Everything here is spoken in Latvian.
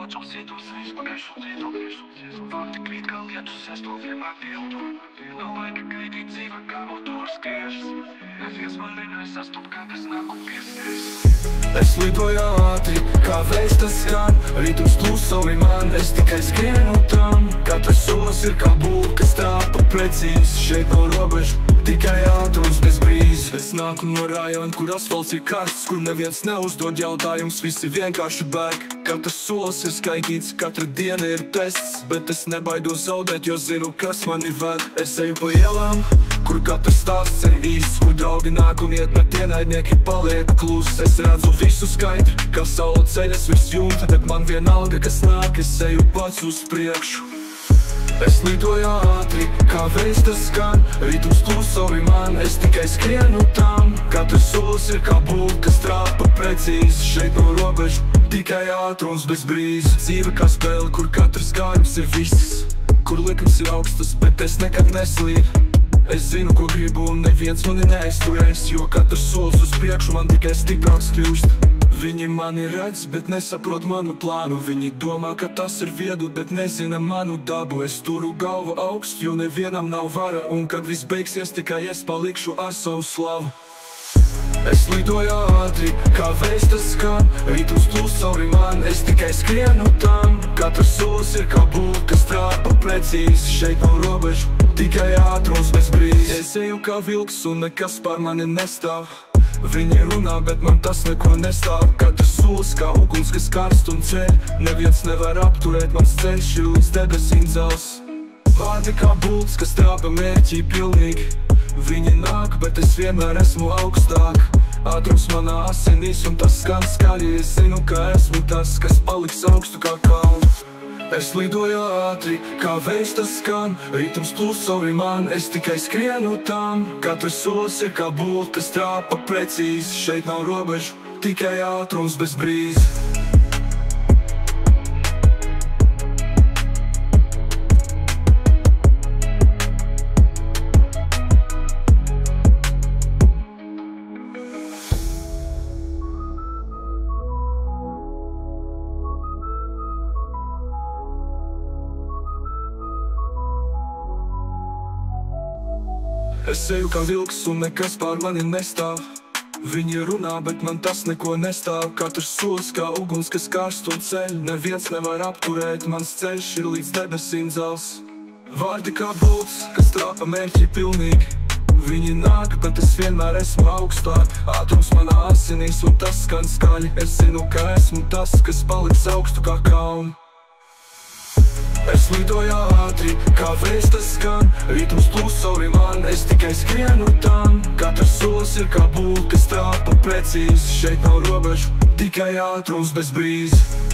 Pociąg seducens, pagājušo fakti krīt kā lietus, to vienmēr pildu. Nav laika gaidīt dzīve, kā motors skriežas. Neviens man nesastup, kā tas nāk un piesies. Es lidoju ātri, kā vējš tas skan. Rītums kluso arī man, es tikai skrienu tam. Katrs solis ir kā būka strāpa precīzi. Šeit nav robežu, tikai ātrums bez brīzes. Es nāku no rajona, kur asfalts ir karsts, kur neviens neuzdod jautājums, visi vienkārši bēg. Katrs solis ir skaitīts, katra diena ir tests, bet es nebaidos zaudēt, jo zinu, kas mani ved. Es eju pa ielām, kur katrs stāsts ir īsts, kur draugi nāk un iet, bet ienaidnieki paliek klusi. Es redzu visu skaidri, kā saule ceļas virs jumta, bet man vienalga, kas nāk, es eju pats uz priekšu. Es lidoju ātri, kā vējš tas skan. Rītums kluso arī man, es tikai skrienu tam. Katrs solis ir kā būka strāpa precīzi. Šeit nav robežu, tikai ātrums bez brīzes. Dzīve kā spēle, kur katrs gājums ir viss, kur likums ir augstas, bet es nekad neslīdu. Es zinu, ko gribu un neviens mani neizturēs, jo katrs solis uz priekšu man tikai stiprāks kļūst. Viņi mani redz, bet nesaprot manu plānu. Viņi domā, ka tas ir viegli, bet nezina manu dabu. Es turu galvu augstu, jo nevienam nav vara, un kad viss beigsies, tikai es palikšu ar savu slavu. Es lidoju ātri, kā vējš tas skan. Rītums kluso arī man, es tikai skrienu tam. Katrs solis ir kā būka strāpa precīzi. Šeit nav robežu, tikai ātrums bez brīzes. Es eju kā vilks un nekas par mani nestāv. Viņi runā, bet man tas neko nestāv. Katrs solis kā uguns, kas karst un ceļ. Neviens nevar apturēt, mans ceļš ir līdz debesīm dzels. Vārdi kā bults, kas trāpa mērķī pilnīgi. Viņi nāk, bet es vienmēr esmu augstāk. Ātrums manā asinīs un tas skan skaļi. Es zinu, ka esmu tas, kas paliks augstu kā kalnu. Es lidoju ātri, kā vējš tas skan. Rītums kluso arī man, es tikai skrienu tam. Katrs solis ir kā bulta strāpa precīzi. Šeit nav robežu, tikai ātrums bez brīzes. Es eju kā vilks un nekas pār mani nestāv. Viņi runā, bet man tas neko nestāv. Katrs solis kā uguns, kas karst un ceļ. Neviens nevar apturēt, mans ceļš ir līdz debesīm dzels. Vārdi kā bults, kas trāpa mērķī pilnīgi. Viņi nāk, bet es vienmēr esmu augstāk. Ātrums manā asinīs un tas skan skaļi. Es zinu, ka esmu tas, kas paliks augstu kā kalnu. Es lidoju ātri, kā vējš tas skan. Rītums kluso arī man, es tikai skrienu tam. Katrs solis ir kā būka strāpa precīzi. Šeit nav robežu, tikai ātrums bez brīzes.